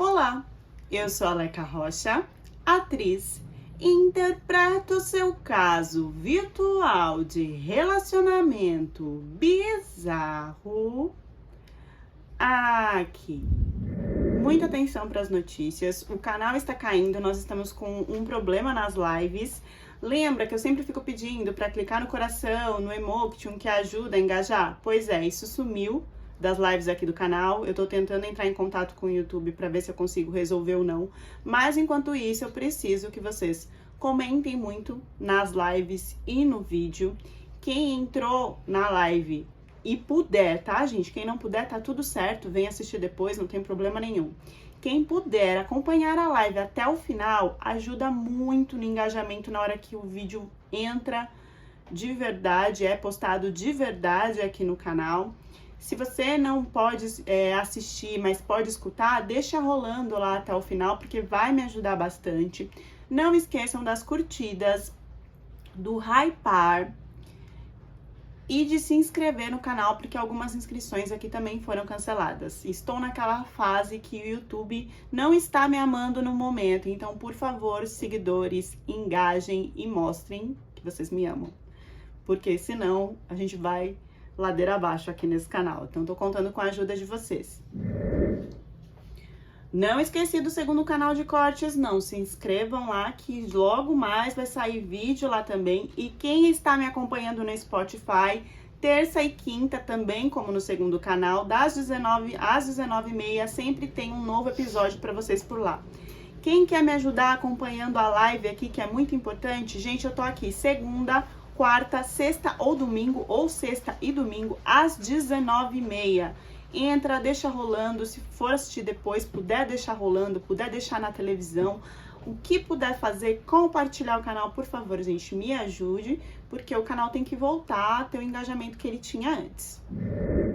Olá, eu sou a Leca Rocha, atriz, e interpreto o seu caso virtual de relacionamento bizarro aqui. Muita atenção para as notícias, o canal está caindo, nós estamos com um problema nas lives. Lembra que eu sempre fico pedindo para clicar no coração, no emoticon, que ajuda a engajar? Pois é, isso sumiu das lives aqui do canal. Eu tô tentando entrar em contato com o YouTube para ver se eu consigo resolver ou não. Mas enquanto isso, eu preciso que vocês comentem muito nas lives e no vídeo. Quem entrou na live e puder, tá, gente? Quem não puder, tá tudo certo, vem assistir depois, não tem problema nenhum. Quem puder acompanhar a live até o final, ajuda muito no engajamento na hora que o vídeo entra de verdade, é postado de verdade aqui no canal. Se você não pode assistir, mas pode escutar, deixa rolando lá até o final, porque vai me ajudar bastante. Não esqueçam das curtidas, do hypar e de se inscrever no canal, porque algumas inscrições aqui também foram canceladas. Estou naquela fase que o YouTube não está me amando no momento, então, por favor, seguidores, engajem e mostrem que vocês me amam, porque senão a gente vai ladeira abaixo aqui nesse canal. Então, tô contando com a ajuda de vocês. Não esqueci do segundo canal de cortes, não. Se inscrevam lá, que logo mais vai sair vídeo lá também. E quem está me acompanhando no Spotify, terça e quinta também, como no segundo canal, das 19 às 19h30, sempre tem um novo episódio para vocês por lá. Quem quer me ajudar acompanhando a live aqui, que é muito importante, gente, eu tô aqui segunda, quarta, sexta ou domingo, ou sexta e domingo, às 19h30. Entra, deixa rolando, se for assistir depois, puder deixar rolando, puder deixar na televisão, o que puder fazer, compartilhar o canal, por favor, gente, me ajude, porque o canal tem que voltar a ter o engajamento que ele tinha antes.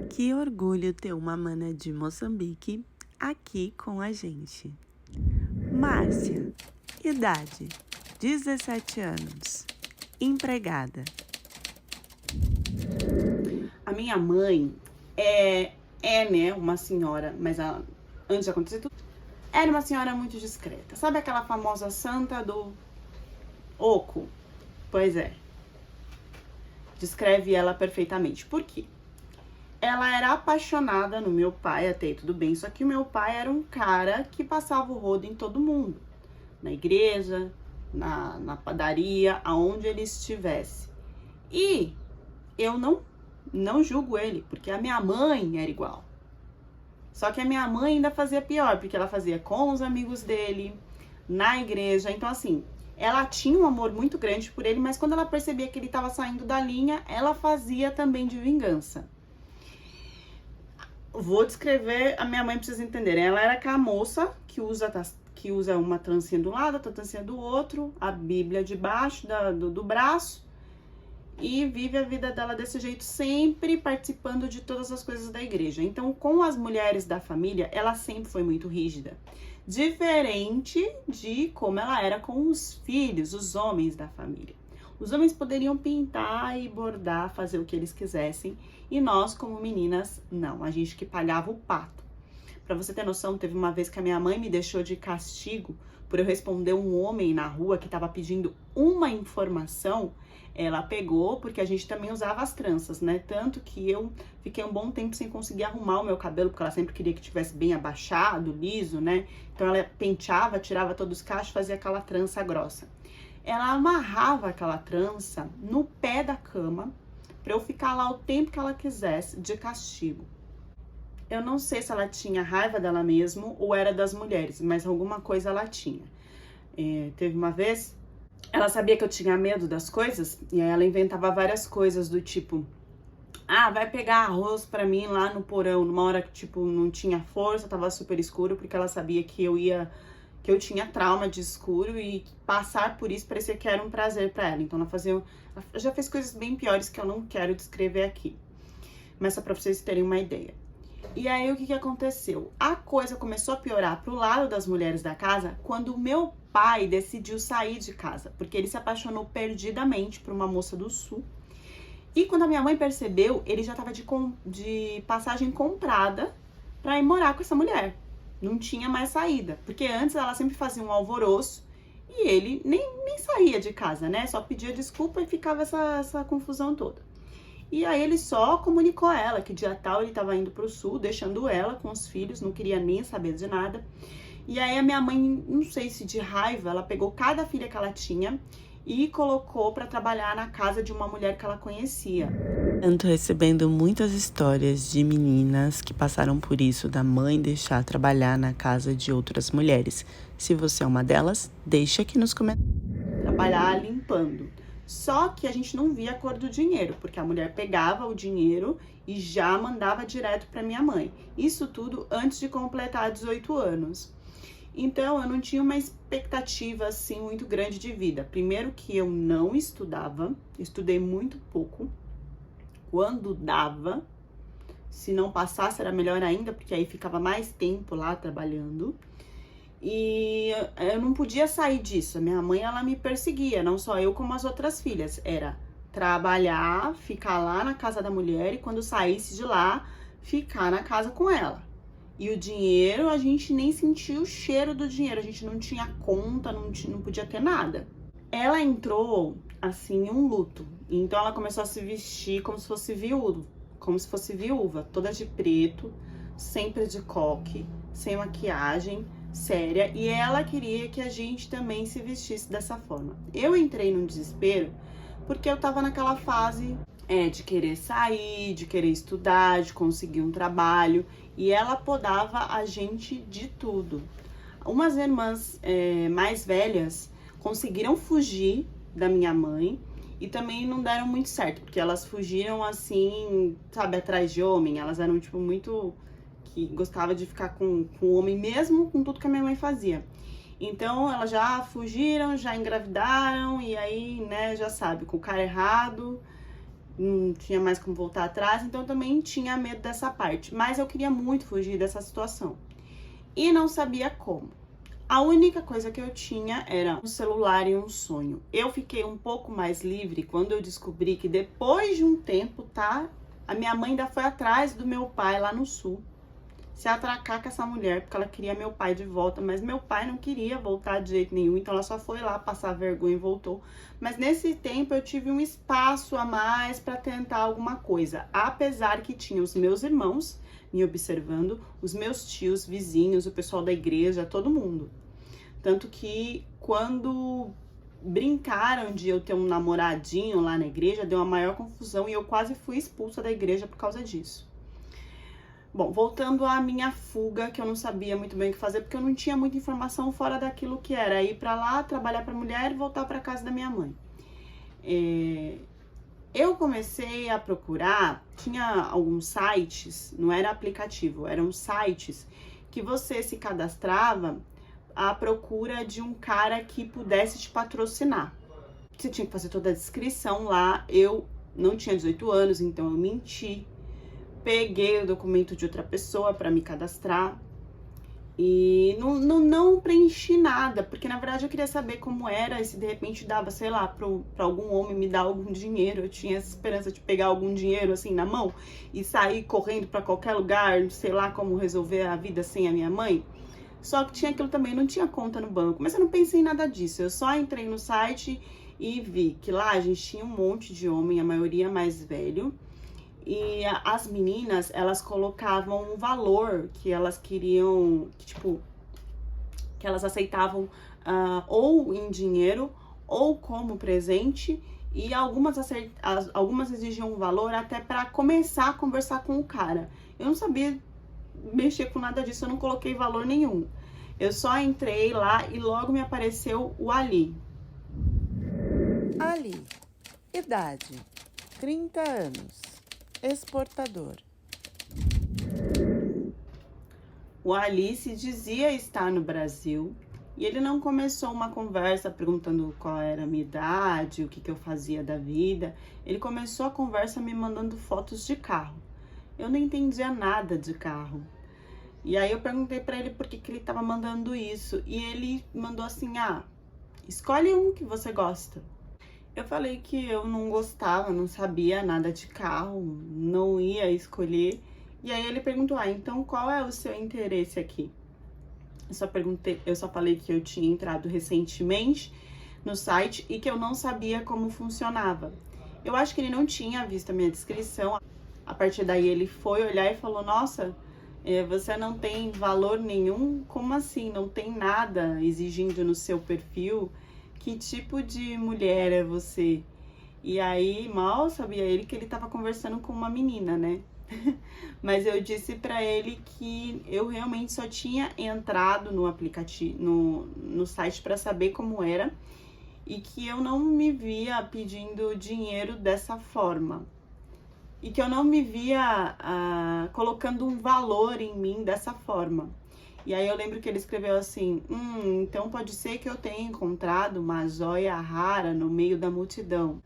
Que orgulho ter uma mana de Moçambique aqui com a gente. Márcia, idade, 17 anos, empregada. A minha mãe né, uma senhora, mas antes de acontecer tudo, era uma senhora muito discreta. Sabe aquela famosa santa do oco? Pois é. Descreve ela perfeitamente. Por quê? Ela era apaixonada no meu pai, até aí tudo bem, só que o meu pai era um cara que passava o rodo em todo mundo. Na igreja, na padaria, aonde ele estivesse. E eu não julgo ele, porque a minha mãe era igual. Só que a minha mãe ainda fazia pior, porque ela fazia com os amigos dele, na igreja. Então, assim, ela tinha um amor muito grande por ele, mas quando ela percebia que ele estava saindo da linha, ela fazia também de vingança. Vou descrever, a minha mãe pra vocês entenderem. Ela era aquela moça que usa uma trancinha do lado, outra trancinha do outro, a Bíblia debaixo do braço, e vive a vida dela desse jeito, sempre participando de todas as coisas da igreja. Então, com as mulheres da família, ela sempre foi muito rígida. Diferente de como ela era com os filhos, os homens da família. Os homens poderiam pintar e bordar, fazer o que eles quisessem, e nós, como meninas, não. A gente que pagava o pato. Pra você ter noção, teve uma vez que a minha mãe me deixou de castigo por eu responder um homem na rua que tava pedindo uma informação. Ela pegou, porque a gente também usava as tranças, né? Tanto que eu fiquei um bom tempo sem conseguir arrumar o meu cabelo, porque ela sempre queria que tivesse bem abaixado, liso, né? Então ela penteava, tirava todos os cachos, fazia aquela trança grossa. Ela amarrava aquela trança no pé da cama, pra eu ficar lá o tempo que ela quisesse, de castigo. Eu não sei se ela tinha raiva dela mesmo ou era das mulheres, mas alguma coisa ela tinha. Teve uma vez, ela sabia que eu tinha medo das coisas, e aí ela inventava várias coisas do tipo, vai pegar arroz pra mim lá no porão, numa hora que, tipo, não tinha força, tava super escuro, porque ela sabia que eu tinha trauma de escuro e passar por isso parecia que era um prazer pra ela. Então ela já fez coisas bem piores que eu não quero descrever aqui, mas só pra vocês terem uma ideia. E aí, o que aconteceu? A coisa começou a piorar pro lado das mulheres da casa quando o meu pai decidiu sair de casa, porque ele se apaixonou perdidamente por uma moça do sul. E quando a minha mãe percebeu, ele já tava de passagem comprada pra ir morar com essa mulher. Não tinha mais saída, porque antes ela sempre fazia um alvoroço e ele nem saía de casa, né? Só pedia desculpa e ficava essa confusão toda. E aí ele só comunicou a ela que dia tal ele estava indo para o sul, deixando ela com os filhos, não queria nem saber de nada. E aí a minha mãe, não sei se de raiva, ela pegou cada filha que ela tinha e colocou para trabalhar na casa de uma mulher que ela conhecia. Ando recebendo muitas histórias de meninas que passaram por isso, da mãe deixar trabalhar na casa de outras mulheres. Se você é uma delas, deixa aqui nos comentários. Trabalhar limpando. Só que a gente não via a cor do dinheiro, porque a mulher pegava o dinheiro e já mandava direto para minha mãe. Isso tudo antes de completar 18 anos. Então, eu não tinha uma expectativa, assim, muito grande de vida. Primeiro que eu não estudava, estudei muito pouco. Quando dava, se não passasse era melhor ainda, porque aí ficava mais tempo lá trabalhando. E eu não podia sair disso. A minha mãe, ela me perseguia, não só eu como as outras filhas. Era trabalhar, ficar lá na casa da mulher e quando saísse de lá, ficar na casa com ela. E o dinheiro, a gente nem sentia o cheiro do dinheiro, a gente não tinha conta, não podia ter nada. Ela entrou, assim, em um luto. Então ela começou a se vestir como se fosse viúva, toda de preto, sempre de coque, sem maquiagem, séria. E ela queria que a gente também se vestisse dessa forma. Eu entrei num desespero porque eu tava naquela fase de querer sair, de querer estudar, de conseguir um trabalho. E ela podava a gente de tudo. Umas irmãs mais velhas conseguiram fugir da minha mãe e também não deram muito certo, porque elas fugiram assim, sabe, atrás de homem. Elas eram, tipo, muito que gostava de ficar com o homem mesmo com tudo que a minha mãe fazia. Então, elas já fugiram, já engravidaram e aí, né, já sabe, com o cara errado, não tinha mais como voltar atrás, então eu também tinha medo dessa parte. Mas eu queria muito fugir dessa situação e não sabia como. A única coisa que eu tinha era um celular e um sonho. Eu fiquei um pouco mais livre quando eu descobri que depois de um tempo, a minha mãe ainda foi atrás do meu pai lá no sul, se atracar com essa mulher, porque ela queria meu pai de volta, mas meu pai não queria voltar de jeito nenhum, então ela só foi lá passar vergonha e voltou. Mas nesse tempo eu tive um espaço a mais para tentar alguma coisa, apesar que tinha os meus irmãos me observando, os meus tios, vizinhos, o pessoal da igreja, todo mundo. Tanto que quando brincaram de eu ter um namoradinho lá na igreja, deu uma maior confusão e eu quase fui expulsa da igreja por causa disso. Bom, voltando à minha fuga, que eu não sabia muito bem o que fazer, porque eu não tinha muita informação fora daquilo que era ir pra lá, trabalhar pra mulher e voltar pra casa da minha mãe. Eu comecei a procurar, tinha alguns sites, não era aplicativo, eram sites que você se cadastrava à procura de um cara que pudesse te patrocinar. Você tinha que fazer toda a descrição lá, eu não tinha 18 anos, então eu menti. Peguei o documento de outra pessoa para me cadastrar e não preenchi nada, porque na verdade eu queria saber como era e se de repente dava, sei lá, para algum homem me dar algum dinheiro. Eu tinha essa esperança de pegar algum dinheiro assim na mão e sair correndo para qualquer lugar, sei lá como resolver a vida sem a minha mãe. Só que tinha aquilo também, não tinha conta no banco, mas eu não pensei em nada disso. Eu só entrei no site e vi que lá a gente tinha um monte de homem, a maioria mais velho. E as meninas, elas colocavam um valor que elas queriam, que elas aceitavam ou em dinheiro ou como presente. E algumas exigiam um valor até para começar a conversar com o cara. Eu não sabia mexer com nada disso, eu não coloquei valor nenhum. Eu só entrei lá e logo me apareceu o Ali. Ali, idade, 30 anos. Exportador. O Ali se dizia estar no Brasil e ele não começou uma conversa perguntando qual era a minha idade, o que eu fazia da vida. Ele começou a conversa me mandando fotos de carro. Eu não entendia nada de carro. E aí eu perguntei pra ele por que ele tava mandando isso. E ele mandou assim, escolhe um que você gosta. Eu falei que eu não gostava, não sabia nada de carro, não ia escolher. E aí ele perguntou, então qual é o seu interesse aqui? Eu só falei que eu tinha entrado recentemente no site e que eu não sabia como funcionava. Eu acho que ele não tinha visto a minha descrição. A partir daí ele foi olhar e falou: nossa, você não tem valor nenhum? Como assim? Não tem nada exigindo no seu perfil? Que tipo de mulher é você? E aí, mal sabia ele que ele estava conversando com uma menina, né? Mas eu disse para ele que eu realmente só tinha entrado no aplicativo, no site para saber como era e que eu não me via pedindo dinheiro dessa forma. E que eu não me via colocando um valor em mim dessa forma. E aí eu lembro que ele escreveu assim: então pode ser que eu tenha encontrado uma joia rara no meio da multidão.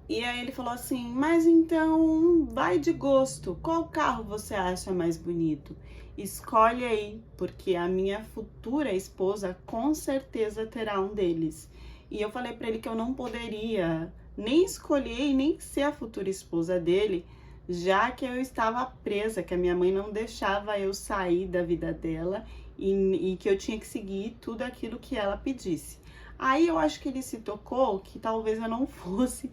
E aí ele falou assim: mas então vai de gosto, qual carro você acha mais bonito? Escolhe aí, porque a minha futura esposa com certeza terá um deles. E eu falei para ele que eu não poderia nem escolher e nem ser a futura esposa dele, já que eu estava presa, que a minha mãe não deixava eu sair da vida dela e que eu tinha que seguir tudo aquilo que ela pedisse. Aí eu acho que ele se tocou que talvez eu não fosse,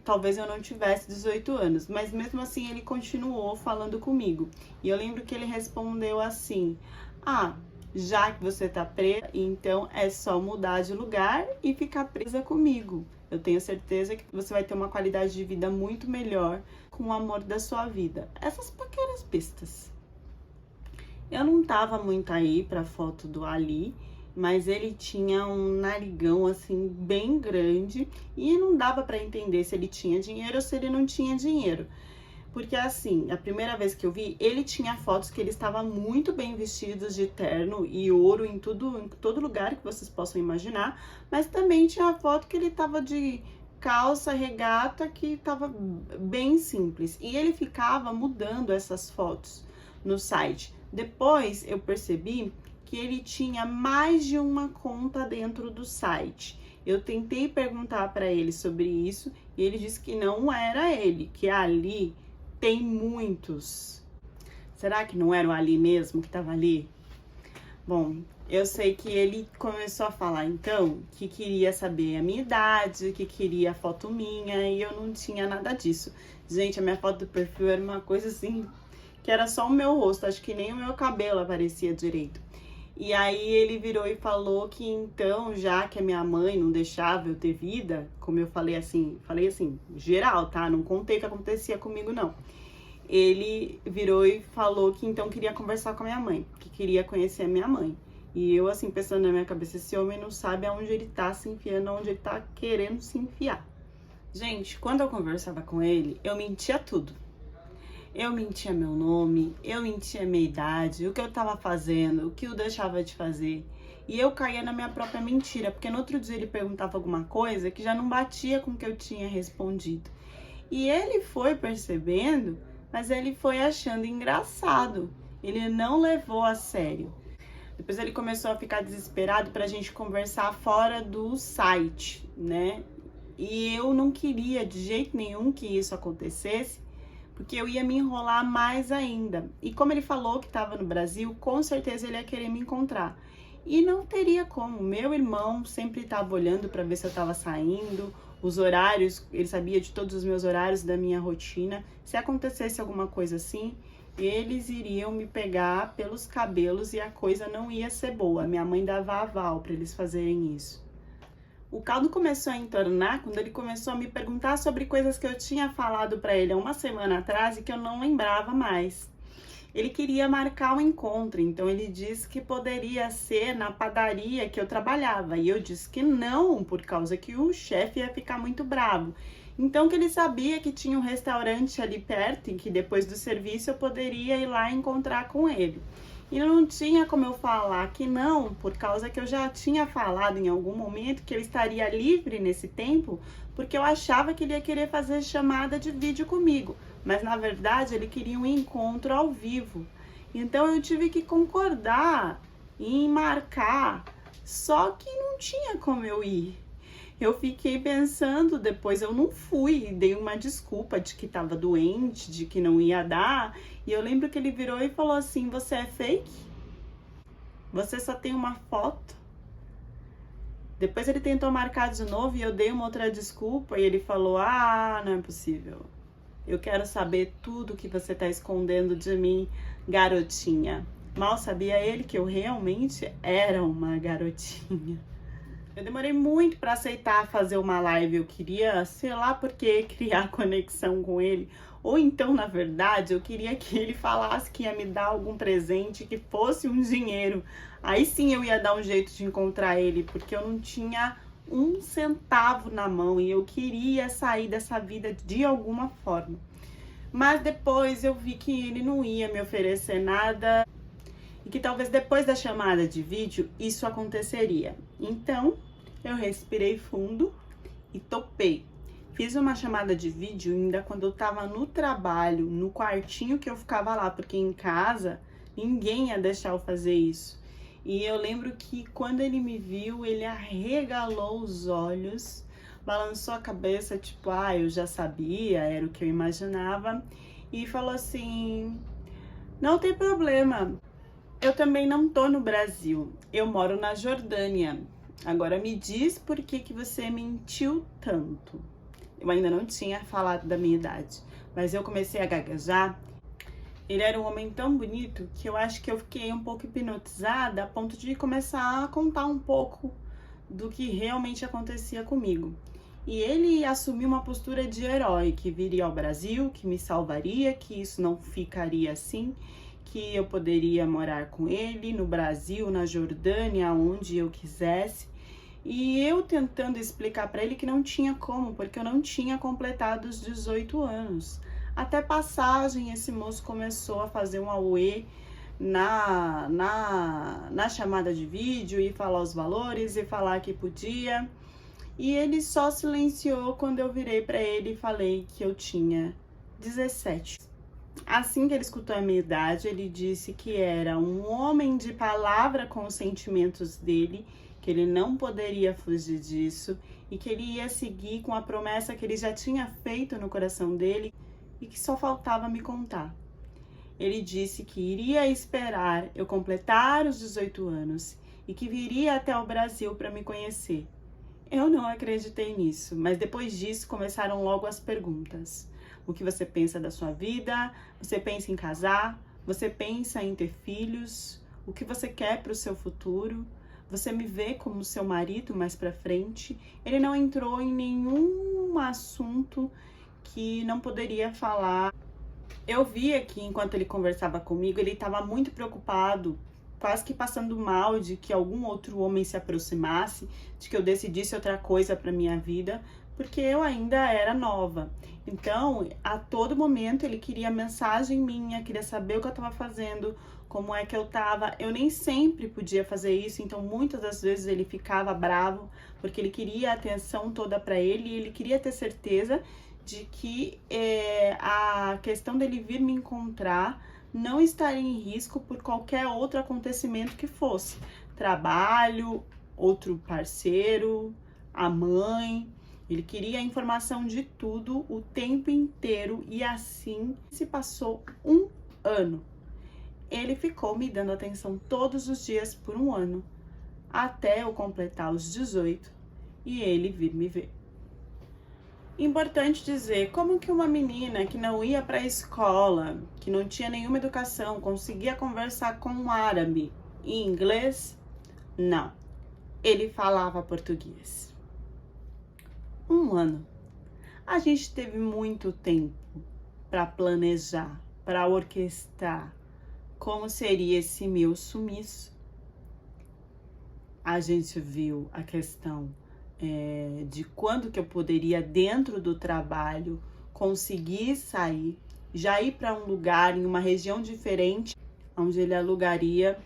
talvez eu não tivesse 18 anos, mas mesmo assim ele continuou falando comigo. E eu lembro que ele respondeu assim: já que você tá presa, então é só mudar de lugar e ficar presa comigo. Eu tenho certeza que você vai ter uma qualidade de vida muito melhor com o amor da sua vida. Essas pequenas pistas. Eu não tava muito aí pra foto do Ali, mas ele tinha um narigão assim bem grande e não dava para entender se ele tinha dinheiro ou se ele não tinha dinheiro. Porque assim, a primeira vez que eu vi, ele tinha fotos que ele estava muito bem vestido de terno e ouro em todo lugar que vocês possam imaginar, mas também tinha a foto que ele estava de calça, regata, que estava bem simples. E ele ficava mudando essas fotos no site. Depois eu percebi que ele tinha mais de uma conta dentro do site. Eu tentei perguntar para ele sobre isso e ele disse que não era ele, que ali tem muitos. Será que não era o Ali mesmo que estava ali? Bom, eu sei que ele começou a falar então que queria saber a minha idade, que queria foto minha e eu não tinha nada disso. Gente, a minha foto do perfil era uma coisa assim, que era só o meu rosto, acho que nem o meu cabelo aparecia direito. E aí ele virou e falou que então, já que a minha mãe não deixava eu ter vida, como eu falei assim, geral, tá? Não contei o que acontecia comigo, não. Ele virou e falou que então queria conversar com a minha mãe, que queria conhecer a minha mãe. E eu, assim, pensando na minha cabeça, esse homem não sabe aonde ele tá se enfiando, aonde ele tá querendo se enfiar. Gente, quando eu conversava com ele, eu mentia tudo. Eu mentia meu nome, eu mentia minha idade, o que eu tava fazendo, o que eu deixava de fazer. E eu caía na minha própria mentira, porque no outro dia ele perguntava alguma coisa que já não batia com o que eu tinha respondido. E ele foi percebendo, mas ele foi achando engraçado. Ele não levou a sério. Depois ele começou a ficar desesperado pra gente conversar fora do site, né? E eu não queria de jeito nenhum que isso acontecesse, porque eu ia me enrolar mais ainda. E como ele falou que estava no Brasil, com certeza ele ia querer me encontrar. E não teria como. Meu irmão sempre estava olhando para ver se eu estava saindo, os horários, ele sabia de todos os meus horários da minha rotina. Se acontecesse alguma coisa assim, eles iriam me pegar pelos cabelos e a coisa não ia ser boa. Minha mãe dava aval para eles fazerem isso. O caldo começou a entornar quando ele começou a me perguntar sobre coisas que eu tinha falado para ele há uma semana atrás e que eu não lembrava mais. Ele queria marcar um encontro, então ele disse que poderia ser na padaria que eu trabalhava. E eu disse que não, por causa que o chefe ia ficar muito bravo. Então que ele sabia que tinha um restaurante ali perto e que depois do serviço eu poderia ir lá encontrar com ele. E não tinha como eu falar que não, por causa que eu já tinha falado em algum momento que eu estaria livre nesse tempo, porque eu achava que ele ia querer fazer chamada de vídeo comigo, mas na verdade ele queria um encontro ao vivo. Então eu tive que concordar em marcar, só que não tinha como eu ir. Eu fiquei pensando, depois eu não fui, dei uma desculpa de que estava doente, de que não ia dar. E eu lembro que ele virou e falou assim: você é fake? Você só tem uma foto? Depois ele tentou marcar de novo e eu dei uma outra desculpa e ele falou, ah, não é possível. Eu quero saber tudo que você tá escondendo de mim, garotinha. Mal sabia ele que eu realmente era uma garotinha. Eu demorei muito para aceitar fazer uma live. Eu queria, sei lá por que, criar conexão com ele. Ou então, na verdade, eu queria que ele falasse que ia me dar algum presente, que fosse um dinheiro. Aí sim eu ia dar um jeito de encontrar ele, porque eu não tinha um centavo na mão e eu queria sair dessa vida de alguma forma. Mas depois eu vi que ele não ia me oferecer nada e que talvez depois da chamada de vídeo isso aconteceria. Então eu respirei fundo e topei. Fiz uma chamada de vídeo ainda quando eu tava no trabalho, no quartinho que eu ficava lá, porque em casa ninguém ia deixar eu fazer isso. E eu lembro que quando ele me viu, ele arregalou os olhos, balançou a cabeça, tipo, ah, eu já sabia, era o que eu imaginava, e falou assim, não tem problema, eu também não tô no Brasil, eu moro na Jordânia. Agora me diz por que você mentiu tanto. Eu ainda não tinha falado da minha idade, mas eu comecei a gaguejar. Ele era um homem tão bonito que eu acho que eu fiquei um pouco hipnotizada a ponto de começar a contar um pouco do que realmente acontecia comigo. E ele assumiu uma postura de herói, que viria ao Brasil, que me salvaria, que isso não ficaria assim, que eu poderia morar com ele no Brasil, na Jordânia, onde eu quisesse. E eu tentando explicar para ele que não tinha como, porque eu não tinha completado os 18 anos. Até passagem, esse moço começou a fazer um auê na chamada de vídeo e falar os valores e falar que podia. E ele só silenciou quando eu virei para ele e falei que eu tinha 17. Assim que ele escutou a minha idade, ele disse que era um homem de palavra com os sentimentos dele, que ele não poderia fugir disso e que ele ia seguir com a promessa que ele já tinha feito no coração dele e que só faltava me contar. Ele disse que iria esperar eu completar os 18 anos e que viria até o Brasil para me conhecer. Eu não acreditei nisso, mas depois disso começaram logo as perguntas. O que você pensa da sua vida? Você pensa em casar? Você pensa em ter filhos? O que você quer para o seu futuro? Você me vê como seu marido mais para frente? Ele não entrou em nenhum assunto que não poderia falar. Eu via que enquanto ele conversava comigo, ele estava muito preocupado, quase que passando mal de que algum outro homem se aproximasse, de que eu decidisse outra coisa para minha vida, porque eu ainda era nova. Então, a todo momento ele queria mensagem minha, queria saber o que eu estava fazendo, como é que eu estava. Eu nem sempre podia fazer isso, então muitas das vezes ele ficava bravo, porque ele queria a atenção toda para ele e ele queria ter certeza de que a questão dele vir me encontrar não estaria em risco por qualquer outro acontecimento que fosse. Trabalho, outro parceiro, a mãe. Ele queria a informação de tudo o tempo inteiro e assim se passou um ano. Ele ficou me dando atenção todos os dias por um ano, até eu completar os 18 e ele vir me ver. Importante dizer, como que uma menina que não ia para a escola, que não tinha nenhuma educação, conseguia conversar com um árabe em inglês? Não, ele falava português. Um ano. A gente teve muito tempo para planejar, para orquestrar como seria esse meu sumiço. A gente viu a questão de quando que eu poderia, dentro do trabalho, conseguir sair, já ir para um lugar, em uma região diferente, onde ele alugaria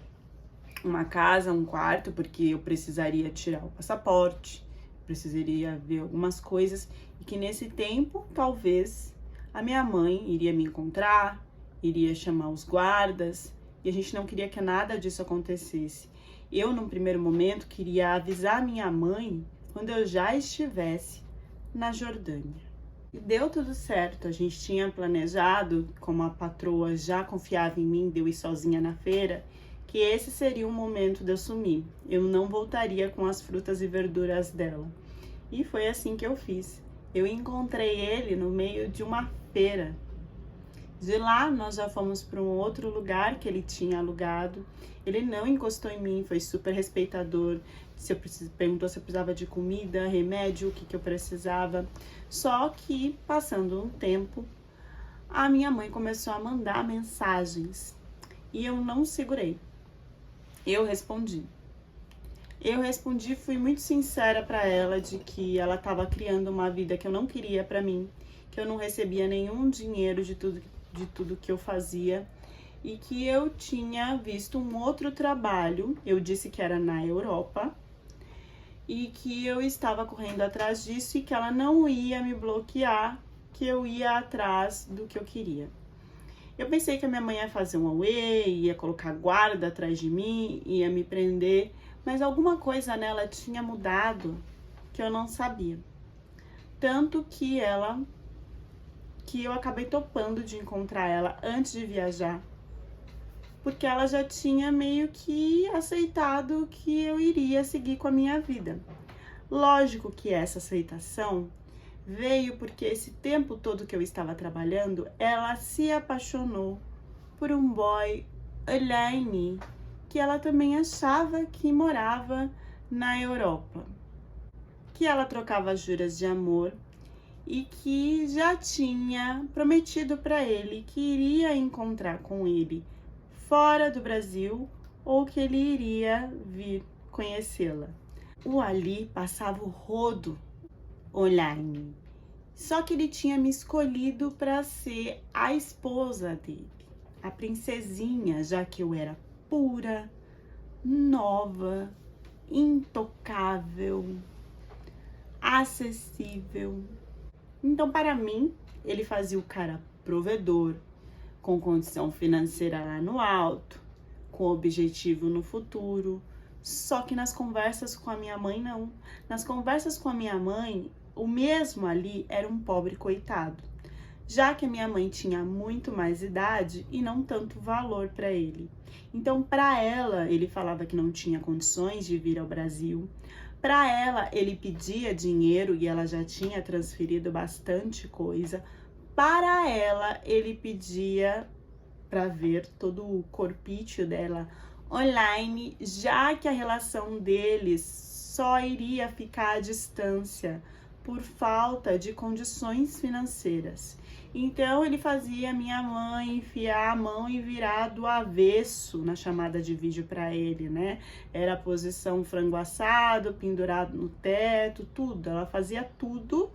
uma casa, um quarto, porque eu precisaria tirar o passaporte, precisaria ver algumas coisas, e que nesse tempo, talvez, a minha mãe iria me encontrar, iria chamar os guardas, e a gente não queria que nada disso acontecesse. Eu, num primeiro momento, queria avisar minha mãe quando eu já estivesse na Jordânia. E deu tudo certo, a gente tinha planejado, como a patroa já confiava em mim, de eu ir sozinha na feira, que esse seria o momento de eu sumir. Eu não voltaria com as frutas e verduras dela. E foi assim que eu fiz. Eu encontrei ele no meio de uma feira. De lá, nós já fomos para um outro lugar que ele tinha alugado. Ele não encostou em mim, foi super respeitador. Perguntou se eu precisava de comida, remédio, o que eu precisava. Só que, passando um tempo, a minha mãe começou a mandar mensagens. E eu não segurei. Eu respondi, fui muito sincera para ela de que ela estava criando uma vida que eu não queria para mim, que eu não recebia nenhum dinheiro de tudo que eu fazia e que eu tinha visto um outro trabalho, eu disse que era na Europa, e que eu estava correndo atrás disso e que ela não ia me bloquear, que eu ia atrás do que eu queria. Eu pensei que a minha mãe ia fazer um auê, ia colocar guarda atrás de mim, ia me prender, mas alguma coisa nela tinha mudado que eu não sabia. Tanto que eu acabei topando de encontrar ela antes de viajar, porque ela já tinha meio que aceitado que eu iria seguir com a minha vida. Lógico que essa aceitação veio porque esse tempo todo que eu estava trabalhando, ela se apaixonou por um boy online, que ela também achava que morava na Europa, que ela trocava juras de amor e que já tinha prometido para ele que iria encontrar com ele fora do Brasil ou que ele iria vir conhecê-la. O Ali passava o rodo online, só que ele tinha me escolhido para ser a esposa dele, a princesinha, já que eu era pura, nova, intocável, acessível. Então, para mim, ele fazia o cara provedor, com condição financeira lá no alto, com objetivo no futuro. Só que nas conversas com a minha mãe, não. Nas conversas com a minha mãe, o mesmo Ali era um pobre coitado, já que a minha mãe tinha muito mais idade e não tanto valor para ele. Então, para ela, ele falava que não tinha condições de vir ao Brasil. Para ela, ele pedia dinheiro e ela já tinha transferido bastante coisa. Para ela, ele pedia para ver todo o corpício dela online, já que a relação deles só iria ficar à distância por falta de condições financeiras. Então, ele fazia minha mãe enfiar a mão e virar do avesso na chamada de vídeo para ele, né? Era a posição frango assado, pendurado no teto, tudo. Ela fazia tudo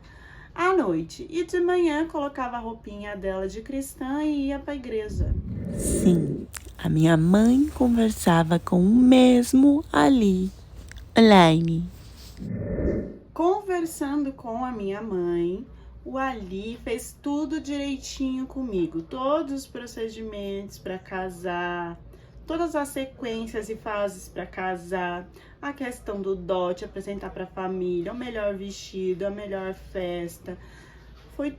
à noite. E de manhã colocava a roupinha dela de cristã e ia para a igreja. Sim, a minha mãe conversava com o mesmo Ali online. Conversando com a minha mãe, o Ali fez tudo direitinho comigo, todos os procedimentos para casar, todas as sequências e fases para casar, a questão do dote, apresentar para a família, o melhor vestido, a melhor festa, foi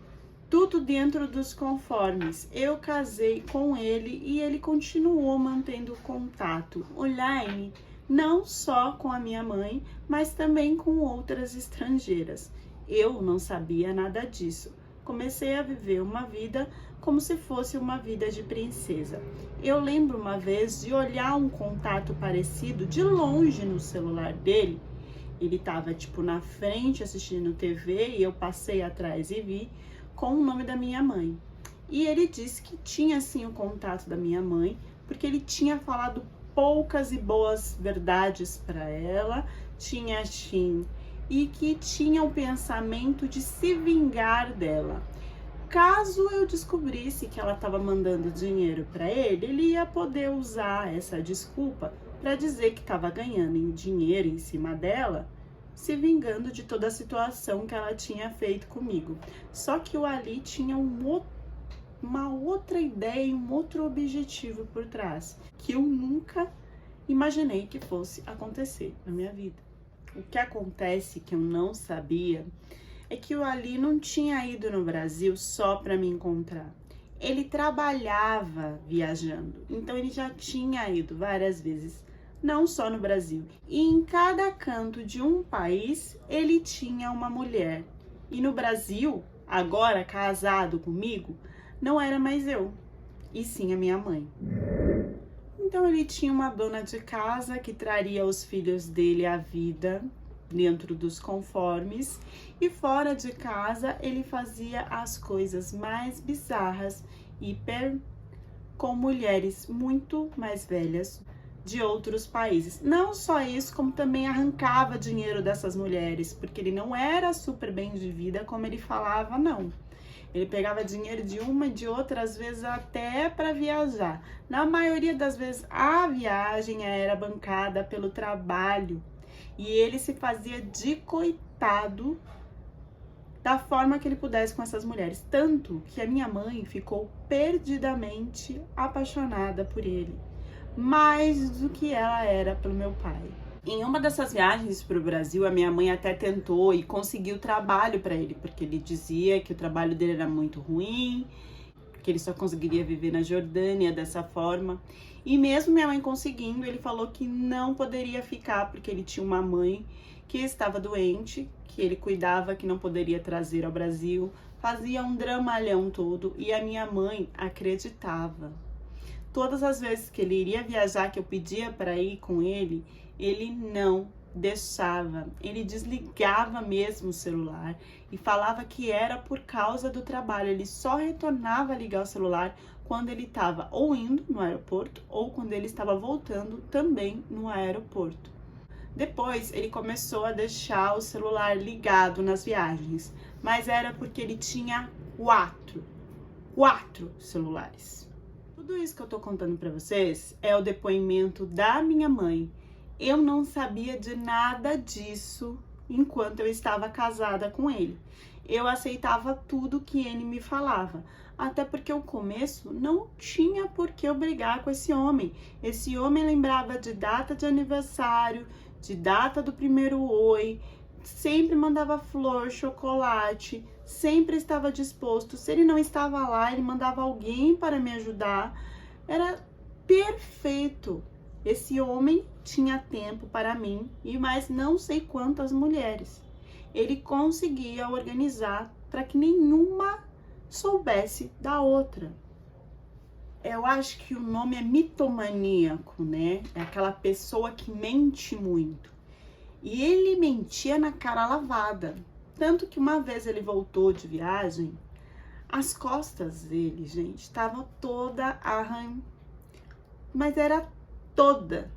tudo dentro dos conformes. Eu casei com ele e ele continuou mantendo contato online, não só com a minha mãe, mas também com outras estrangeiras. Eu não sabia nada disso. Comecei a viver uma vida como se fosse uma vida de princesa. Eu lembro uma vez de olhar um contato parecido de longe no celular dele. Ele estava tipo na frente assistindo TV e eu passei atrás e vi com o nome da minha mãe. E ele disse que tinha sim o contato da minha mãe, porque ele tinha falado poucas e boas verdades para ela, tinha sim, e que tinha o pensamento de se vingar dela. Caso eu descobrisse que ela estava mandando dinheiro para ele, ele ia poder usar essa desculpa para dizer que estava ganhando dinheiro em cima dela, se vingando de toda a situação que ela tinha feito comigo. Só que o Ali tinha uma outra ideia, um outro objetivo por trás, que eu nunca imaginei que fosse acontecer na minha vida. O que acontece que eu não sabia é que o Ali não tinha ido no Brasil só para me encontrar. ele trabalhava viajando, então ele já tinha ido várias vezes, não só no Brasil. E em cada canto de um país, ele tinha uma mulher. E no Brasil, agora casado comigo, não era mais eu, e sim a minha mãe. Então ele tinha uma dona de casa que traria os filhos dele à vida dentro dos conformes, e fora de casa ele fazia as coisas mais bizarras com mulheres muito mais velhas de outros países. Não só isso, como também arrancava dinheiro dessas mulheres, porque ele não era super bem de vida como ele falava, não. Ele pegava dinheiro de uma e de outra, às vezes até para viajar. Na maioria das vezes, a viagem era bancada pelo trabalho. E ele se fazia de coitado da forma que ele pudesse com essas mulheres. Tanto que a minha mãe ficou perdidamente apaixonada por ele. Mais do que ela era pelo meu pai. Em uma dessas viagens para o Brasil, a minha mãe até tentou e conseguiu trabalho para ele, porque ele dizia que o trabalho dele era muito ruim, que ele só conseguiria viver na Jordânia dessa forma. E mesmo minha mãe conseguindo, ele falou que não poderia ficar, porque ele tinha uma mãe que estava doente, que ele cuidava, que não poderia trazer ao Brasil. Fazia um dramalhão todo e a minha mãe acreditava. Todas as vezes que ele iria viajar, que eu pedia para ir com ele não deixava. Ele desligava mesmo o celular e falava que era por causa do trabalho. Ele só retornava a ligar o celular quando ele estava ou indo no aeroporto ou quando ele estava voltando também no aeroporto. Depois ele começou a deixar o celular ligado nas viagens, mas era porque ele tinha quatro celulares. Tudo isso que eu tô contando pra vocês é o depoimento da minha mãe. Eu não sabia de nada disso enquanto eu estava casada com ele. Eu aceitava tudo que ele me falava, até porque o começo não tinha por que eu brigar com esse homem. Esse homem lembrava de data de aniversário, de data do primeiro oi, sempre mandava flor, chocolate, sempre estava disposto. Se ele não estava lá, ele mandava alguém para me ajudar. Era perfeito. Esse homem tinha tempo para mim e mais não sei quantas mulheres. Ele conseguia organizar para que nenhuma soubesse da outra. Eu acho que o nome é mitomaníaco, né? É aquela pessoa que mente muito. E ele mentia na cara lavada. Tanto que uma vez ele voltou de viagem, as costas dele, gente, estavam toda arranhada. Mas era toda.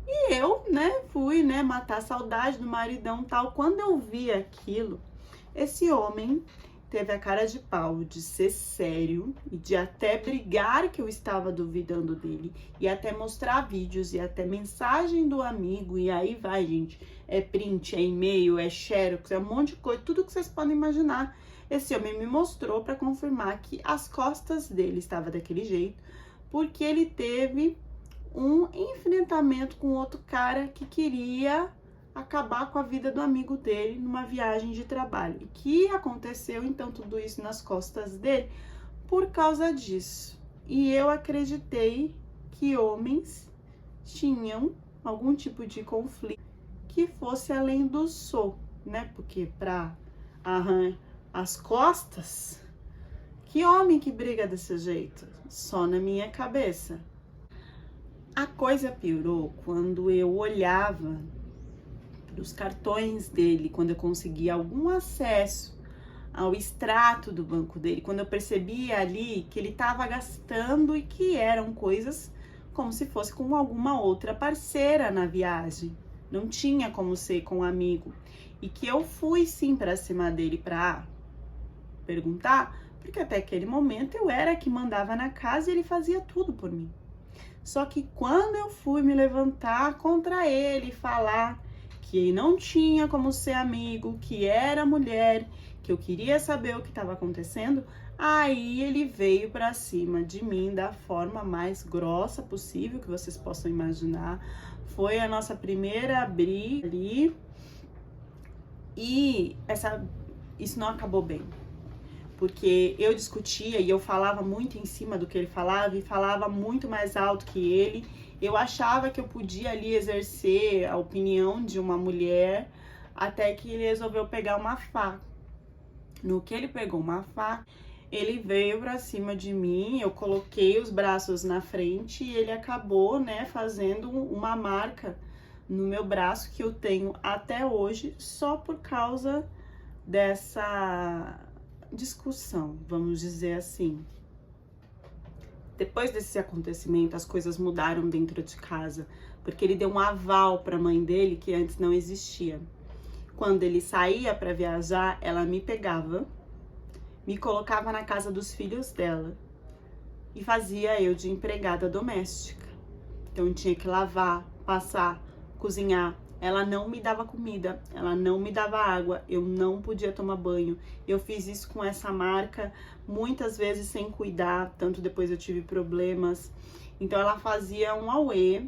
E eu, fui, matar a saudade do maridão tal. Quando eu vi aquilo, esse homem teve a cara de pau de ser sério e de até brigar que eu estava duvidando dele, e até mostrar vídeos e até mensagem do amigo, e aí vai, gente, é print, é e-mail, é xerox, é um monte de coisa, tudo que vocês podem imaginar. Esse homem me mostrou para confirmar que as costas dele estavam daquele jeito, porque ele teve um enfrentamento com outro cara que queria acabar com a vida do amigo dele numa viagem de trabalho. E que aconteceu, então, tudo isso nas costas dele por causa disso. E eu acreditei que homens tinham algum tipo de conflito que fosse além do sou, Porque pra arranhar as costas, que homem que briga desse jeito? Só na minha cabeça. A coisa piorou quando eu olhava dos cartões dele, quando eu conseguia algum acesso ao extrato do banco dele, quando eu percebia ali que ele estava gastando e que eram coisas como se fosse com alguma outra parceira na viagem, não tinha como ser com um amigo, e que eu fui sim para cima dele para perguntar, porque até aquele momento eu era que mandava na casa e ele fazia tudo por mim. Só que quando eu fui me levantar contra ele e falar que não tinha como ser amigo, que era mulher, que eu queria saber o que estava acontecendo, aí ele veio pra cima de mim da forma mais grossa possível que vocês possam imaginar. Foi a nossa primeira briga ali e isso não acabou bem. porque eu discutia e eu falava muito em cima do que ele falava e falava muito mais alto que ele. Eu achava que eu podia ali exercer a opinião de uma mulher, até que ele resolveu pegar uma faca. No que ele pegou uma faca, ele veio pra cima de mim, eu coloquei os braços na frente e ele acabou, né, fazendo uma marca no meu braço que eu tenho até hoje, só por causa dessa discussão, vamos dizer assim. Depois desse acontecimento, as coisas mudaram dentro de casa, porque ele deu um aval para a mãe dele que antes não existia. Quando ele saía para viajar, ela me pegava, me colocava na casa dos filhos dela e fazia eu de empregada doméstica. Então eu tinha que lavar, passar, cozinhar. Ela não me dava comida, ela não me dava água, eu não podia tomar banho. Eu fiz isso com essa marca muitas vezes sem cuidar, tanto depois eu tive problemas. Então ela fazia um auê,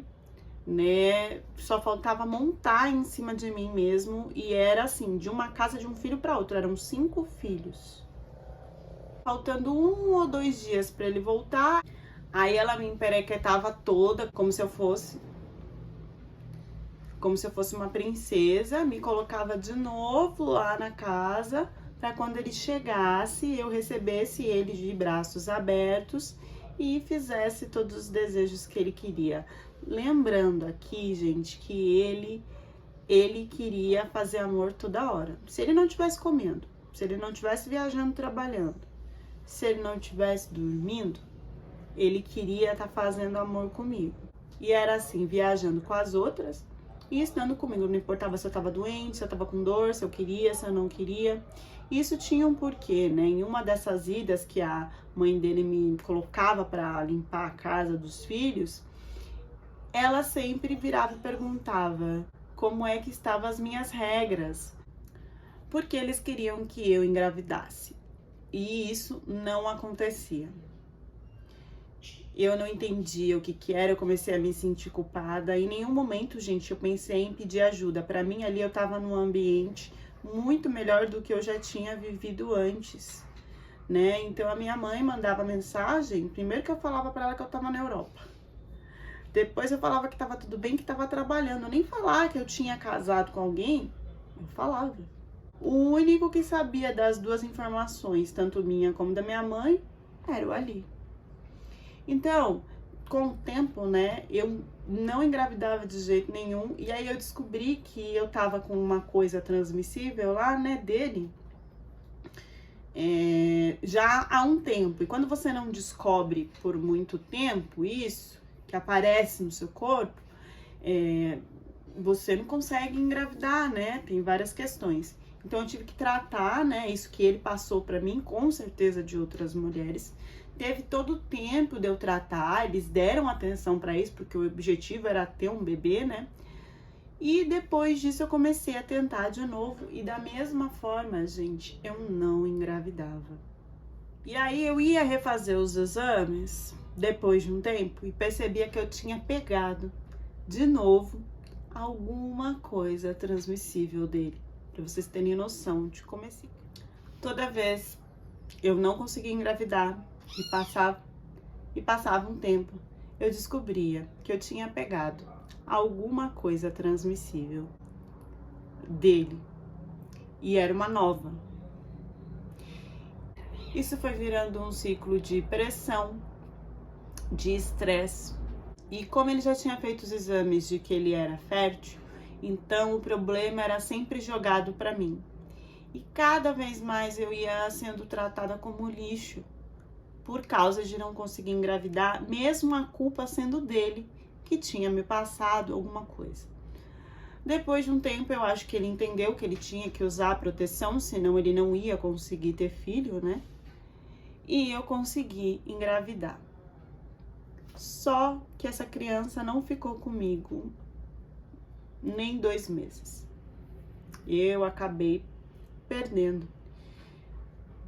né? Só faltava montar em cima de mim mesmo, e era assim, de uma casa de um filho para outro, eram 5 filhos. Faltando 1 ou 2 dias para ele voltar, aí ela me emperequetava toda, como se eu fosse uma princesa, me colocava de novo lá na casa, para quando ele chegasse, eu recebesse ele de braços abertos e fizesse todos os desejos que ele queria. Lembrando aqui, gente, que ele queria fazer amor toda hora. Se ele não estivesse comendo, se ele não estivesse viajando, trabalhando, se ele não estivesse dormindo, ele queria estar fazendo amor comigo. E era assim, viajando com as outras e estando comigo. Não importava se eu tava doente, se eu tava com dor, se eu queria, se eu não queria. Isso tinha um porquê, né? Em uma dessas idas que a mãe dele me colocava para limpar a casa dos filhos, ela sempre virava e perguntava como é que estavam as minhas regras, porque eles queriam que eu engravidasse. E isso não acontecia. Eu não entendia o que era, eu comecei a me sentir culpada. Em nenhum momento, gente, eu pensei em pedir ajuda. Para mim, ali eu tava num ambiente muito melhor do que eu já tinha vivido antes, né? Então, a minha mãe mandava mensagem, primeiro que eu falava para ela que eu tava na Europa. Depois eu falava que tava tudo bem, que tava trabalhando. Eu nem falar que eu tinha casado com alguém, eu falava. O único que sabia das duas informações, tanto minha como da minha mãe, era o Ali. Então, com o tempo, né, eu não engravidava de jeito nenhum. E aí eu descobri que eu tava com uma coisa transmissível lá, né, dele, já há um tempo. E quando você não descobre por muito tempo isso, que aparece no seu corpo, você não consegue engravidar, né, tem várias questões. Então eu tive que tratar, né, isso que ele passou pra mim, com certeza de outras mulheres. Teve todo o tempo de eu tratar, eles deram atenção pra isso, porque o objetivo era ter um bebê, né? E depois disso eu comecei a tentar de novo, e da mesma forma, gente, eu não engravidava. E aí eu ia refazer os exames, depois de um tempo, e percebia que eu tinha pegado, de novo, alguma coisa transmissível dele. Pra vocês terem noção de como é assim. Toda vez eu não conseguia engravidar, e passava um tempo, eu descobria que eu tinha pegado alguma coisa transmissível dele, e era uma nova. Isso foi virando um ciclo de pressão, de estresse, e como ele já tinha feito os exames de que ele era fértil, então o problema era sempre jogado para mim. E cada vez mais eu ia sendo tratada como lixo, por causa de não conseguir engravidar, mesmo a culpa sendo dele, que tinha me passado alguma coisa. Depois de um tempo, eu acho que ele entendeu que ele tinha que usar a proteção, senão ele não ia conseguir ter filho, né? E eu consegui engravidar. Só que essa criança não ficou comigo nem 2 meses. Eu acabei perdendo.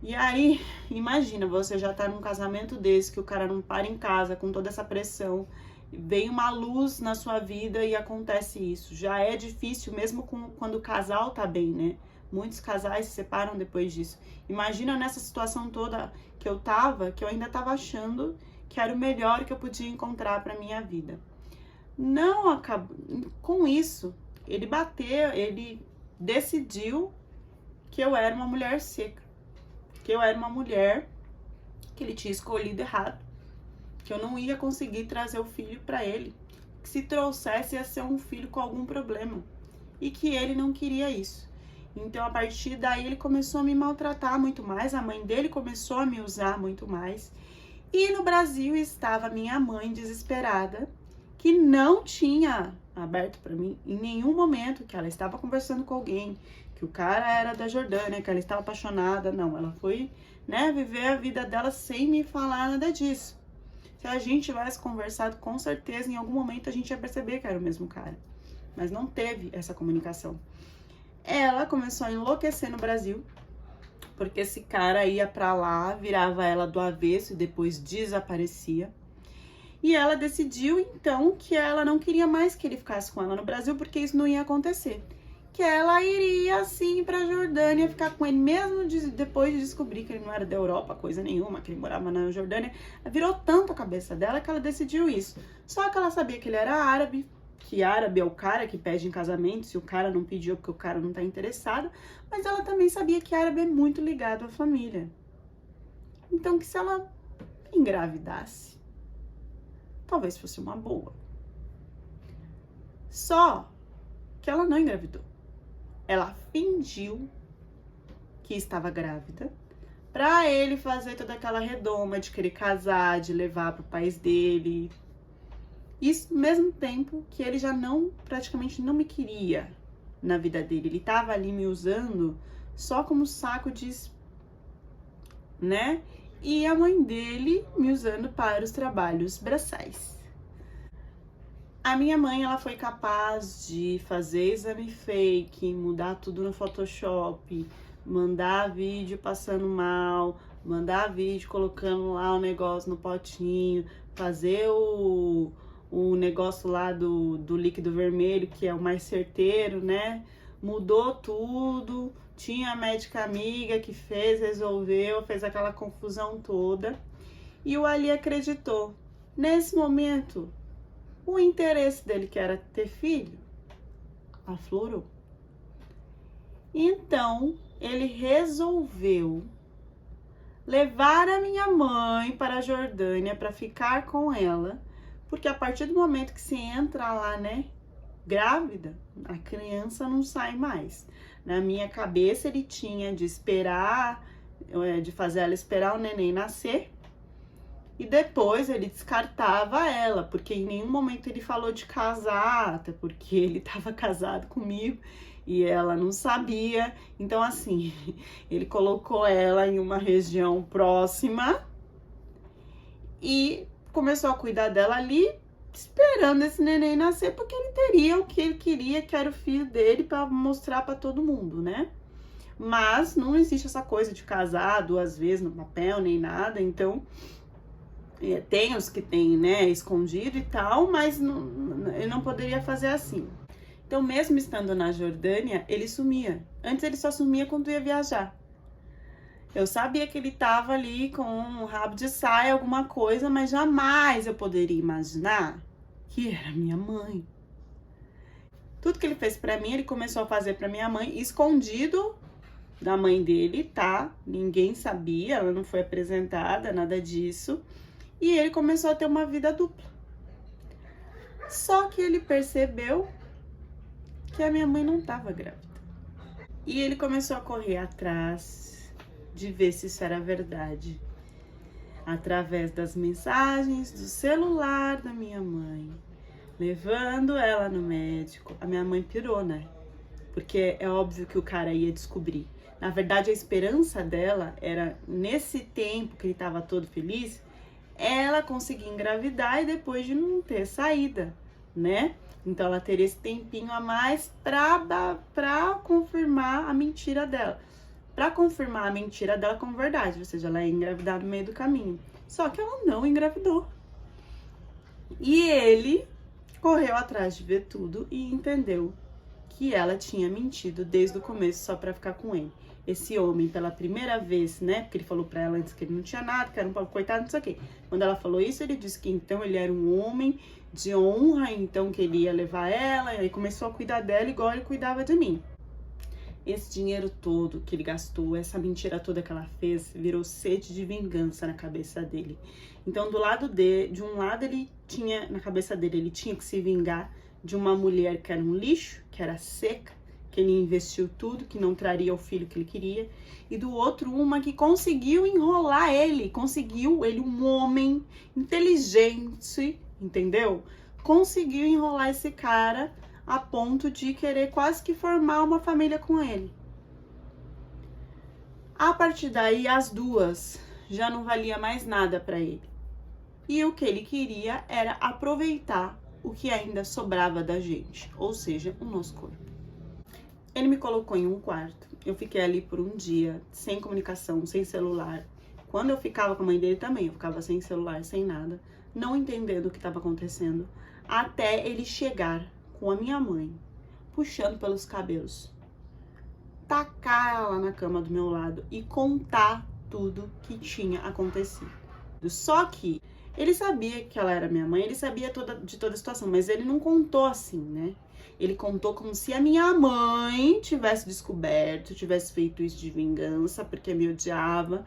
E aí, imagina, você já tá num casamento desse, que o cara não para em casa com toda essa pressão, vem uma luz na sua vida e acontece isso. Já é difícil, mesmo quando o casal tá bem, né? Muitos casais se separam depois disso. Imagina nessa situação toda que eu tava, que eu ainda tava achando que era o melhor que eu podia encontrar para minha vida. Não acabou. Com isso, ele bateu, ele decidiu que eu era uma mulher seca, que eu era uma mulher que ele tinha escolhido errado, que eu não ia conseguir trazer o filho para ele, que se trouxesse ia ser um filho com algum problema e que ele não queria isso. Então, a partir daí, ele começou a me maltratar muito mais, a mãe dele começou a me usar muito mais. E no Brasil estava minha mãe desesperada, que não tinha aberto para mim em nenhum momento que ela estava conversando com alguém, que o cara era da Jordânia, que ela estava apaixonada. Não, ela foi, viver a vida dela sem me falar nada disso. Se a gente tivesse conversado, com certeza, em algum momento a gente ia perceber que era o mesmo cara. Mas não teve essa comunicação. Ela começou a enlouquecer no Brasil, porque esse cara ia pra lá, virava ela do avesso e depois desaparecia. E ela decidiu, então, que ela não queria mais que ele ficasse com ela no Brasil, porque isso não ia acontecer. Que ela iria, assim, pra Jordânia ficar com ele, mesmo depois de descobrir que ele não era da Europa, coisa nenhuma, que ele morava na Jordânia. Virou tanto a cabeça dela que ela decidiu isso. Só que ela sabia que ele era árabe, que árabe é o cara que pede em casamento, se o cara não pediu porque o cara não tá interessado, mas ela também sabia que árabe é muito ligado à família. Então, que se ela engravidasse, talvez fosse uma boa. Só que ela não engravidou. Ela fingiu que estava grávida pra ele fazer toda aquela redoma de querer casar, de levar pro país dele. Isso ao mesmo tempo que ele já praticamente não me queria na vida dele. Ele tava ali me usando só como saco de, E a mãe dele me usando para os trabalhos braçais. A minha mãe, ela foi capaz de fazer exame fake, mudar tudo no Photoshop, mandar vídeo passando mal, mandar vídeo colocando lá o negócio no potinho, fazer o negócio lá do líquido vermelho, que é o mais certeiro, Mudou tudo, tinha a médica amiga que resolveu, fez aquela confusão toda. E o Ali acreditou. Nesse momento, o interesse dele, que era ter filho, aflorou. Então, ele resolveu levar a minha mãe para a Jordânia para ficar com ela, porque a partir do momento que se entra lá, grávida, a criança não sai mais. Na minha cabeça, ele tinha de esperar, de fazer ela esperar o neném nascer, e depois ele descartava ela, porque em nenhum momento ele falou de casar, até porque ele estava casado comigo e ela não sabia. Então, assim, ele colocou ela em uma região próxima e começou a cuidar dela ali, esperando esse neném nascer, porque ele teria o que ele queria, que era o filho dele, para mostrar para todo mundo, Mas não existe essa coisa de casar 2 vezes no papel, nem nada. Então, tem os que tem, escondido e tal, mas ele não poderia fazer assim. Então, mesmo estando na Jordânia, ele sumia. Antes ele só sumia quando ia viajar. Eu sabia que ele tava ali com um rabo de saia, alguma coisa, mas jamais eu poderia imaginar que era minha mãe. Tudo que ele fez pra mim, ele começou a fazer pra minha mãe, escondido da mãe dele, tá? Ninguém sabia, ela não foi apresentada, nada disso. E ele começou a ter uma vida dupla. Só que ele percebeu que a minha mãe não estava grávida. E ele começou a correr atrás de ver se isso era verdade. Através das mensagens do celular da minha mãe. Levando ela no médico. A minha mãe pirou, Porque é óbvio que o cara ia descobrir. Na verdade, a esperança dela era, nesse tempo que ele estava todo feliz, ela conseguir engravidar e depois de não ter saída, Então, ela teria esse tempinho a mais pra confirmar a mentira dela. Pra confirmar a mentira dela como verdade, ou seja, ela ia engravidar no meio do caminho. Só que ela não engravidou. E ele correu atrás de ver tudo e entendeu que ela tinha mentido desde o começo só pra ficar com ele. Esse homem, pela primeira vez, né, porque ele falou pra ela antes que ele não tinha nada, que era um pobre coitado, não sei o quê. Quando ela falou isso, ele disse que então ele era um homem de honra, então que ele ia levar ela, e aí começou a cuidar dela igual ele cuidava de mim. Esse dinheiro todo que ele gastou, essa mentira toda que ela fez, virou sede de vingança na cabeça dele. Então, de um lado ele tinha, na cabeça dele, ele tinha que se vingar de uma mulher que era um lixo, que era seca, que ele investiu tudo, que não traria o filho que ele queria. E do outro, uma que conseguiu enrolar ele, um homem inteligente, entendeu? Conseguiu enrolar esse cara a ponto de querer quase que formar uma família com ele. A partir daí, as duas já não valia mais nada para ele. E o que ele queria era aproveitar o que ainda sobrava da gente, ou seja, o nosso corpo. Ele me colocou em um quarto. Eu fiquei ali por um dia, sem comunicação, sem celular. Quando eu ficava com a mãe dele também, eu ficava sem celular, sem nada, não entendendo o que estava acontecendo, até ele chegar com a minha mãe, puxando pelos cabelos, tacar ela na cama do meu lado e contar tudo que tinha acontecido. Só que ele sabia que ela era minha mãe, ele sabia de toda a situação, mas ele não contou assim, né? Ele contou como se a minha mãe tivesse descoberto, tivesse feito isso de vingança, porque me odiava,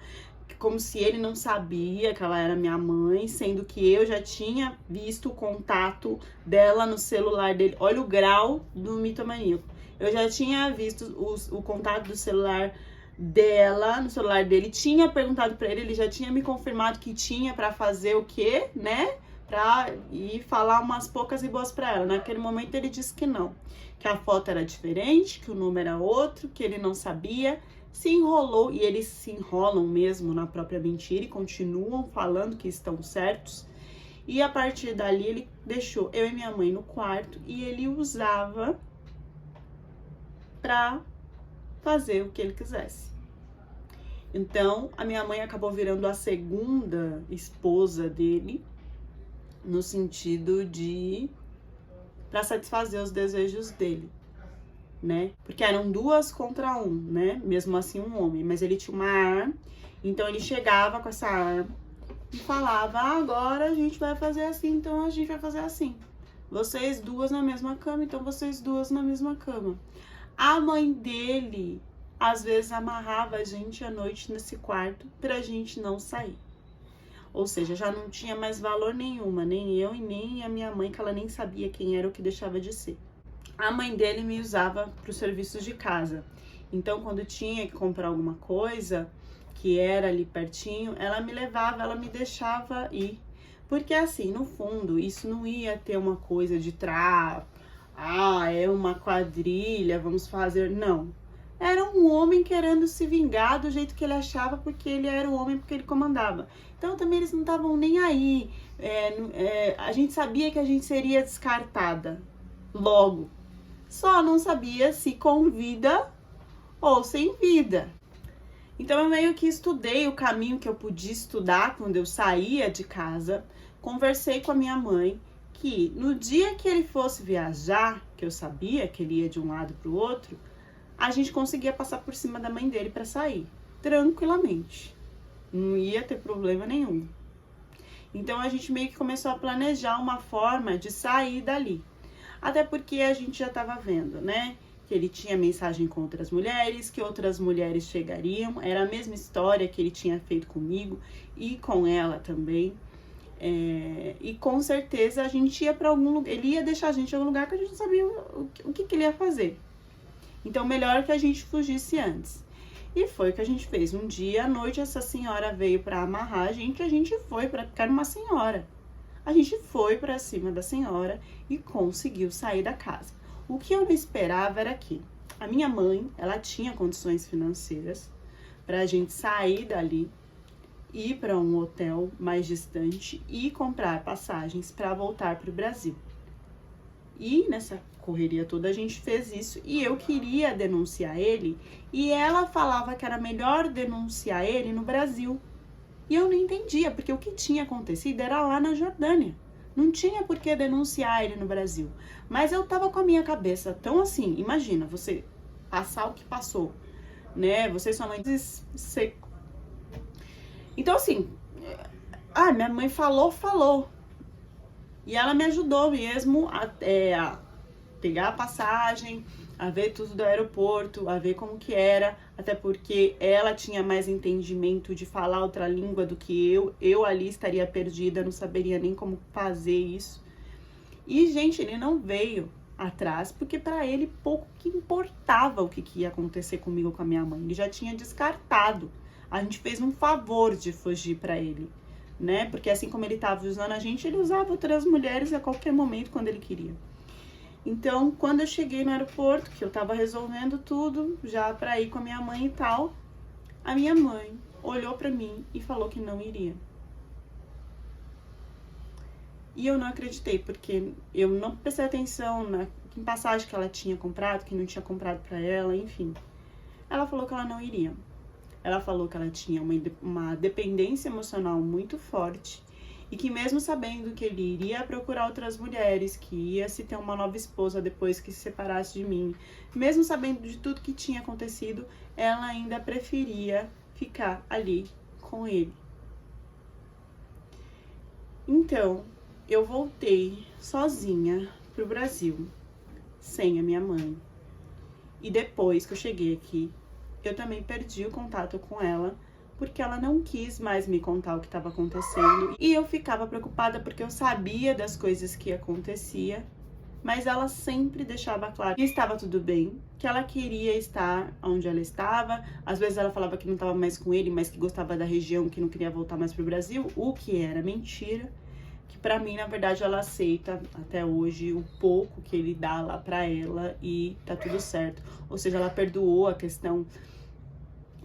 como se ele não sabia que ela era minha mãe, sendo que eu já tinha visto o contato dela no celular dele. Olha o grau do mitomaníaco. Eu já tinha visto o contato do celular dela no celular dele, tinha perguntado pra ele já tinha me confirmado que tinha pra fazer o quê, né? Pra ir falar umas poucas e boas pra ela. Naquele momento ele disse que não, que a foto era diferente, que o número era outro, que ele não sabia. Se enrolou, e eles se enrolam mesmo na própria mentira e continuam falando que estão certos. E a partir dali ele deixou eu e minha mãe no quarto e ele usava pra fazer o que ele quisesse. Então, a minha mãe acabou virando a segunda esposa dele, no sentido de para satisfazer os desejos dele, né? Porque eram duas contra um, né? Mesmo assim, um homem, mas ele tinha uma arma, então ele chegava com essa arma e falava: agora a gente vai fazer assim, então a gente vai fazer assim. Vocês duas na mesma cama, então vocês duas na mesma cama. A mãe dele, às vezes, amarrava a gente à noite nesse quarto pra gente não sair. Ou seja, já não tinha mais valor nenhuma, nem eu e nem a minha mãe, que ela nem sabia quem era o que deixava de ser. A mãe dele me usava para os serviços de casa. Então, quando tinha que comprar alguma coisa, que era ali pertinho, ela me levava, ela me deixava ir. Porque assim, no fundo, isso não ia ter uma coisa de é uma quadrilha, vamos fazer. Não. Era um homem querendo se vingar do jeito que ele achava, porque ele era o homem, porque ele comandava. Então também eles não estavam nem aí. A gente sabia que a gente seria descartada logo. Só não sabia se com vida ou sem vida. Então eu meio que estudei o caminho que eu podia estudar quando eu saía de casa. Conversei com a minha mãe que no dia que ele fosse viajar, que eu sabia que ele ia de um lado para o outro, a gente conseguia passar por cima da mãe dele para sair, tranquilamente. Não ia ter problema nenhum. Então a gente meio que começou a planejar uma forma de sair dali. Até porque a gente já estava vendo, né? Que ele tinha mensagem com outras mulheres, que outras mulheres chegariam. Era a mesma história que ele tinha feito comigo e com ela também. E com certeza a gente ia para algum lugar. Ele ia deixar a gente em algum lugar que a gente não sabia o que ele ia fazer. Então, melhor que a gente fugisse antes. E foi o que a gente fez. Um dia à noite, essa senhora veio para amarrar a gente foi para ficar numa senhora. A gente foi para cima da senhora e conseguiu sair da casa. O que eu não esperava era que a minha mãe, ela tinha condições financeiras para a gente sair dali, ir para um hotel mais distante e comprar passagens para voltar para o Brasil. E nessa correria toda a gente fez isso e eu queria denunciar ele e ela falava que era melhor denunciar ele no Brasil. E eu não entendia, porque o que tinha acontecido era lá na Jordânia. Não tinha por que denunciar ele no Brasil. Mas eu tava com a minha cabeça tão assim, imagina, você passar o que passou, né? Você e sua mãe... Então, assim, minha mãe falou. E ela me ajudou mesmo a pegar a passagem, a ver tudo do aeroporto, a ver como que era, até porque ela tinha mais entendimento de falar outra língua do que eu. Eu ali estaria perdida, não saberia nem como fazer isso. E, gente, ele não veio atrás, porque para ele pouco que importava o que ia acontecer comigo, com a minha mãe. Ele já tinha descartado. A gente fez um favor de fugir para ele, né? Porque assim como ele tava usando a gente, ele usava outras mulheres a qualquer momento quando ele queria. Então, quando eu cheguei no aeroporto, que eu tava resolvendo tudo, já pra ir com a minha mãe e tal, a minha mãe olhou pra mim e falou que não iria. E eu não acreditei, porque eu não prestei atenção na passagem que ela tinha comprado, que não tinha comprado pra ela, enfim. Ela falou que ela não iria. Ela falou que ela tinha uma dependência emocional muito forte e que mesmo sabendo que ele iria procurar outras mulheres, que ia se ter uma nova esposa depois que se separasse de mim, mesmo sabendo de tudo que tinha acontecido, ela ainda preferia ficar ali com ele. Então, eu voltei sozinha pro Brasil, sem a minha mãe. E depois que eu cheguei aqui, eu também perdi o contato com ela, porque ela não quis mais me contar o que estava acontecendo. E eu ficava preocupada porque eu sabia das coisas que acontecia, mas ela sempre deixava claro que estava tudo bem, que ela queria estar onde ela estava. Às vezes ela falava que não estava mais com ele, mas que gostava da região, que não queria voltar mais pro Brasil, o que era mentira. Que pra mim, na verdade, ela aceita até hoje o pouco que ele dá lá pra ela e tá tudo certo. Ou seja, ela perdoou a questão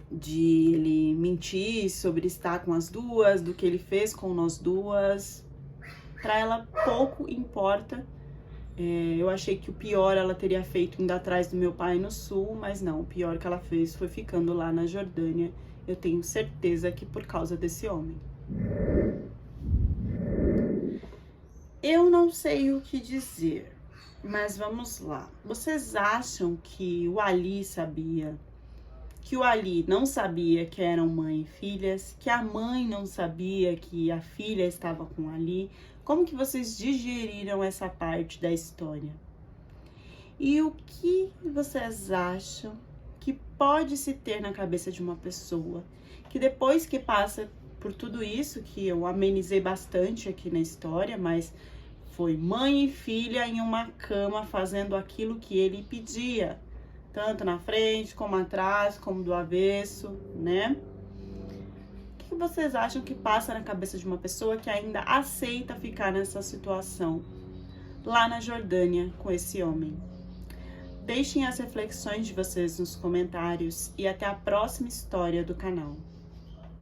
de ele mentir sobre estar com as duas, do que ele fez com nós duas. Pra ela pouco importa. Eu achei que o pior ela teria feito indo atrás do meu pai no sul, mas não, o pior que ela fez foi ficando lá na Jordânia. Eu tenho certeza que por causa desse homem. Eu não sei o que dizer, mas vamos lá. Vocês acham que o Ali sabia? Que o Ali não sabia que eram mãe e filhas, que a mãe não sabia que a filha estava com o Ali? Como que vocês digeriram essa parte da história? E o que vocês acham que pode se ter na cabeça de uma pessoa que depois que passa por tudo isso, que eu amenizei bastante aqui na história, mas foi mãe e filha em uma cama fazendo aquilo que ele pedia, tanto na frente, como atrás, como do avesso, né? O que vocês acham que passa na cabeça de uma pessoa que ainda aceita ficar nessa situação lá na Jordânia com esse homem? Deixem as reflexões de vocês nos comentários e até a próxima história do canal.